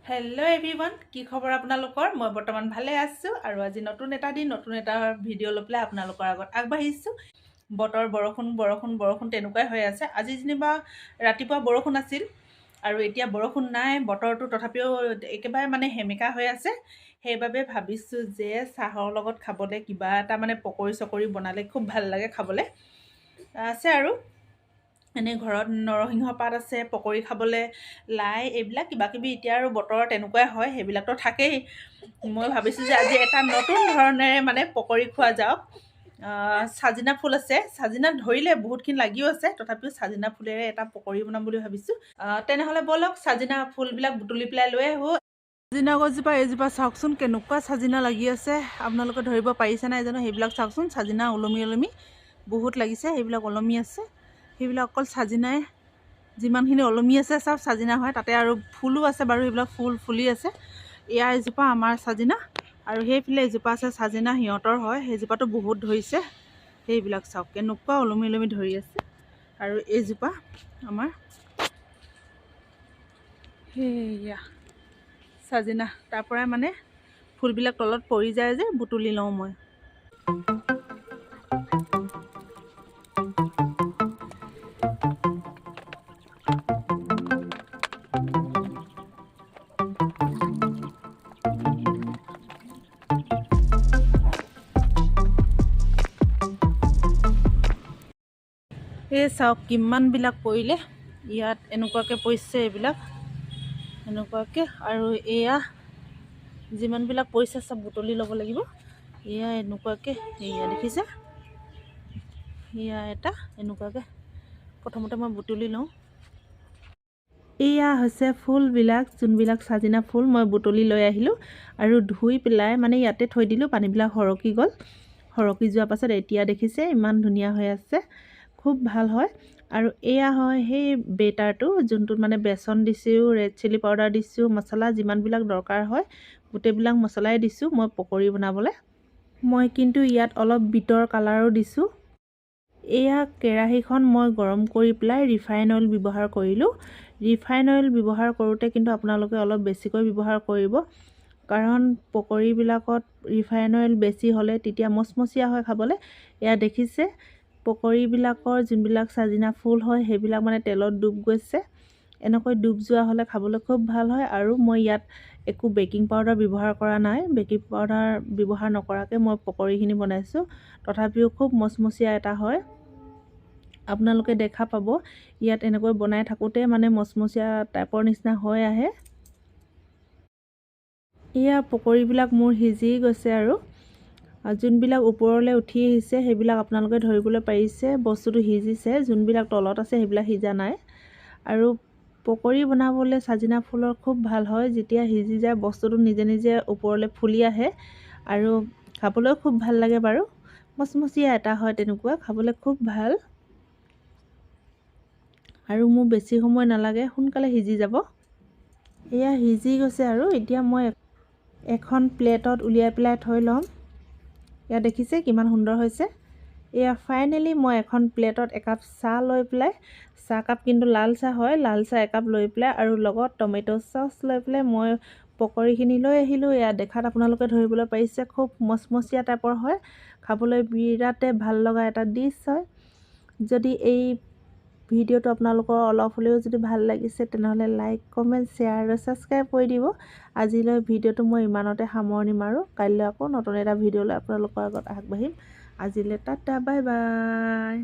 Hello' everyone, কি খবৰ আপোনালোকৰ? মই বৰ্তমান ভালে আছোঁ আৰু আজি নতুন এটা দিন নতুন এটা ভিডিঅ' লৈ পেলাই আপোনালোকৰ আগত আগবাঢ়িছোঁ। বতৰ বৰষুণ বৰষুণ বৰষুণ তেনেকুৱাই হৈ আছে। আজি যেনিবা ৰাতিপুৱা বৰষুণ আছিল আৰু এতিয়া বৰষুণ নাই। বতৰটো তথাপিও একেবাৰে সেমেকা হৈ আছে। সেইবাবে ভাবিছোঁ যে চাহৰ লগত খাবলৈ কিবা এটা পকৰি চকৰি বনালে খুব ভাল লাগে খাবলৈ। আছে আৰু এনেই ঘৰত নৰসিংহ পাত আছে, পকৰি খাবলৈ লাই এইবিলাক কিবাকিবি। এতিয়া আৰু বতৰ তেনেকুৱাই হয়, সেইবিলাকতো থাকেই। মই ভাবিছোঁ যে আজি এটা নতুন ধৰণেৰে পকৰি খোৱা যাওক। চাজিনা ফুল আছে, চাজিনা ধৰিলে বহুতখিনি লাগিও আছে, তথাপিও চাজিনা ফুলেৰে এটা পকৰি বনাম বুলি ভাবিছোঁ। তেনেহ'লে ব'লক চাজিনা ফুলবিলাক বুটলি পেলাই লৈ আহোঁ। চাজিনা গছজোপা এইজোপা চাওকচোন কেনেকুৱা চাজিনা লাগি আছে। আপোনালোকে ধৰিব পাৰিছে নাই জানো? সেইবিলাক চাওকচোন, চাজিনা ওলমি ওলমি বহুত লাগিছে। সেইবিলাক ওলমি আছে, সেইবিলাক অকল চাজিনাই। যিমানখিনি ওলমি আছে চব চাজিনা হয়, তাতে আৰু ফুলো আছে বাৰু। সেইবিলাক ফুল ফুলি আছে। এয়া এজোপা আমাৰ চাজিনা আৰু সেইফালে এজোপা আছে চাজিনা, সিহঁতৰ হয়। সেইজোপাটো বহুত ধৰিছে। সেইবিলাক চাওক কেনেকুৱা ওলমি ওলমি ধৰি আছে। আৰু এইজোপা আমাৰ সেয়া চাজিনা, তাৰ পৰাই ফুলবিলাক তলত পৰি যায় যে বুটলি লওঁ মই। এই চাওক কিমানবিলাক পৰিলে ইয়াত, এনেকুৱাকৈ পৰিছে এইবিলাক এনেকুৱাকৈ। আৰু এয়া যিমানবিলাক পৰিছে চব বুটলি ল'ব লাগিব। এয়া এনেকুৱাকৈ, এয়া দেখিছে, এয়া এটা এনেকুৱাকৈ প্ৰথমতে মই বুটলি লওঁ। এয়া হৈছে ফুলবিলাক, যোনবিলাক চাজিনা ফুল মই বুটলি লৈ আহিলোঁ আৰু ধুই পেলাই ইয়াতে থৈ দিলোঁ। পানীবিলাক সৰকি গ'ল, সৰকি যোৱাৰ পাছত এতিয়া দেখিছে ইমান ধুনীয়া হৈ আছে, খুব ভাল হয়। আৰু এয়া হয় সেই বেটাৰটো, যোনটোত বেচন দিছোঁ, ৰেড চিলি পাউডাৰ দিছোঁ, মছলা যিমানবিলাক দৰকাৰ হয় গোটেইবিলাক মছলাই দিছোঁ মই পকৰি বনাবলৈ। মই কিন্তু ইয়াত অলপ বিটৰ কালাৰো দিছোঁ। এয়া কেৰাহীখন মই গৰম কৰি পেলাই ৰিফাইন অইল ব্যৱহাৰ কৰিলোঁ। ৰিফাইন অইল ব্যৱহাৰ কৰোঁতে কিন্তু আপোনালোকে অলপ বেছিকৈ ব্যৱহাৰ কৰিব, কাৰণ পকৰিবিলাকত ৰিফাইন অইল বেছি হ'লে তেতিয়া মচমচীয়া হয় খাবলৈ। এয়া দেখিছে পকৰিবিলাকৰ যোনবিলাক চাজিনা ফুল হয় সেইবিলাক তেলত ডুব গৈছে। এনেকৈ ডুব যোৱা হ'লে খাবলৈ খুব ভাল হয়। আৰু মই ইয়াত একো বেকিং পাউডাৰ ব্যৱহাৰ কৰা নাই। বেকিং পাউডাৰ ব্যৱহাৰ নকৰাকৈ মই পকৰিখিনি বনাইছোঁ, তথাপিও খুব মচমচীয়া এটা হয়। আপোনালোকে দেখা পাব ইয়াত এনেকৈ বনাই থাকোঁতে মচমচীয়া টাইপৰ নিচিনা হৈ আহে। এয়া পকৰিবিলাক মোৰ সিজি গৈছে আৰু যোনবিলাক ওপৰলৈ উঠি আহিছে সেইবিলাক আপোনালোকে ধৰিবলৈ পাৰিছে বস্তুটো সিজিছে। যোনবিলাক তলত আছে সেইবিলাক সিজা নাই। আৰু পকৰি বনাবলৈ চাজিনা ফুলৰ খুব ভাল হয়, যেতিয়া সিজি যায় বস্তুটো নিজে নিজে ওপৰলৈ ফুলি আহে আৰু খাবলৈও খুব ভাল লাগে বাৰু। মচমচীয়া এটা হয়, তেনেকুৱা খাবলৈ খুব ভাল। আৰু মোৰ বেছি সময় নালাগে, সোনকালে সিজি যাব। এয়া সিজি গৈছে আৰু এতিয়া মই এখন প্লেটত উলিয়াই পেলাই থৈ ল'ম। এয়া দেখিছে কিমান সুন্দৰ হৈছে। এয়া ফাইনেলি মই এখন প্লেটত একাপ চাহ লৈ পেলাই, চাহকাপ কিন্তু লাল চাহ হয়, লাল চাহ একাপ লৈ পেলাই আৰু লগত টমেটো চচ লৈ পেলাই মই পকৰিখিনি লৈ আহিলোঁ। এয়া দেখাত আপোনালোকে ধৰিবলৈ পাৰিছে খুব মচমচীয়া টাইপৰ হয়, খাবলৈ বিৰাটে ভাল লগা এটা ডিছ হয়। যদি এই ভিডিঅ'টো আপোনালোকৰ অলপ হ'লেও যদি ভাল লাগিছে তেনেহ'লে লাইক, কমেণ্ট, শ্বেয়াৰ আৰু ছাবস্ক্ৰাইব কৰি দিব। আজিলৈ ভিডিঅ'টো মই ইমানতে সামৰণি মাৰোঁ। কাইলৈ আকৌ নতুন এটা ভিডিঅ' লৈ আপোনালোকৰ আগত আগবাঢ়িম। আজিলৈ টাটা, বাই বাই।